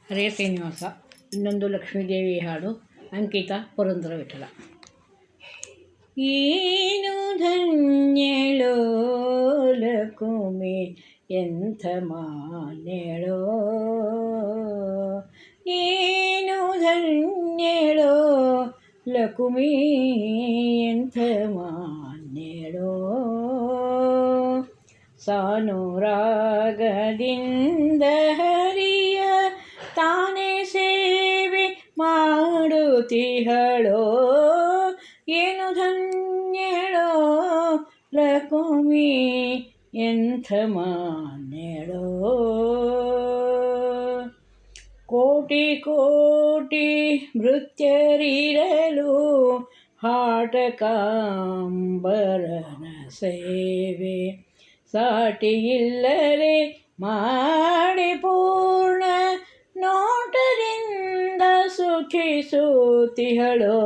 ಹರೇ ಶ್ರೀನಿವಾಸ. ಇನ್ನೊಂದು ಲಕ್ಷ್ಮೀದೇವಿ ಹಾಡು, ಅಂಕಿತ ಪುರಂದರ ವಿಠಲ. ಏನು ಧನ್ಯಳೋ ಲಕುಮಿ, ಎಂಥ ಮಾನ್ಯಳೋ, ಏನು ಧನ್ಯಳೋ ಲಕುಮಿ, ಎಂಥ ಮಾನ್ಯಳೋ, ಸಾನುರಾಗದಿಂದ ಹರಿಯ ತಾನೇ ಸೇವೆ ಮಾಡುತ್ತಿಹಳೋ, ಏನು ಧನ್ಯಳೋ ಲಕುಮಿ, ಎಂಥ ಮಾನ್ಯಳೋ, ಕೋಟಿ ಕೋಟಿ ಭೃತ್ಯರಿರಲು ಹಾಟಕಾಂಬರನ ಸೇವೆ, ಸಾಟಿಯಿಲ್ಲದೆ ಮಾಡಿ ಪೂರ್ಣ ನೋಟದಿಂದ ಸುಖಿಸುತ್ತಿಹಳೋ,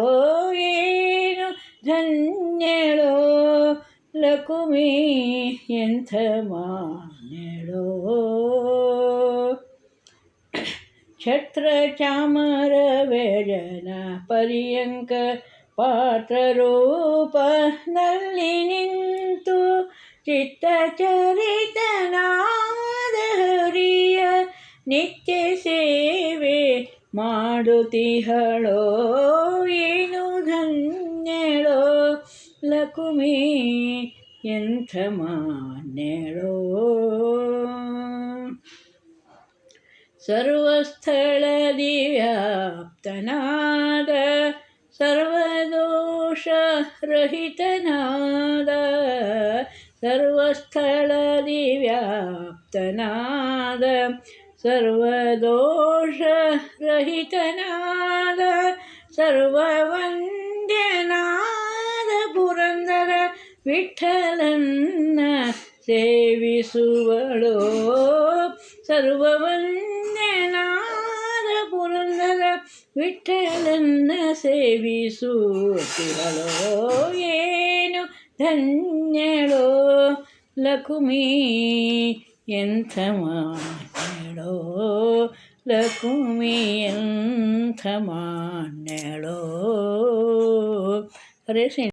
ಏನು ಧನ್ಯಳೋ ಲಕುಮಿ, ಎಂಥ ಮಾನ್ಯಳೋ, ಛತ್ರ ಚಾಮರ ವ್ಯಜನ ಪರ್ಯಂಕ ಪಾತ್ರರೂಪದಲ್ಲಿ ನಿಂತು ಚಿತ್ತಚರಿತನಾದ ಹರಿಯ ನಿತ್ಯ ಸೇವೆ ಮಾಡುತ್ತಿಹಳೋ, ಏನು ಧನ್ಯಳೋ ಲಕುಮಿ, ಎಂಥ ಮಾನ್ಯಳೋ, ಸರ್ವಸ್ಥಳದಿ ವ್ಯಾಪ್ತನಾದ ಸರ್ವದೋಷರಹಿತನಾದ, ಸರ್ವಸ್ಥಳದಿ ವ್ಯಾಪ್ತನಾದ ಸರ್ವದೋಷರಹಿತನಾದ, ಸರ್ವವಂದ್ಯನಾದ ಪುರಂದರ ವಿಠಲನ್ನ ಸೇವಿಸುವಳೋ, ಸರ್ವವಂದ್ಯನಾದ ಪುರಂದರ ವಿಠಲನ್ನ ಸೇವಿಸುತ್ತಿಹಳೋ, ಏನು ಧನ್ಯಳೋ ಲಕುಮಿ, ಎಂಥ ಮಾನ್ಯಳೋ ಲಕುಮಿ, ಎಂಥ ಮಾನ್ಯಳೋ. ಹರೇ ಶ್ರೀ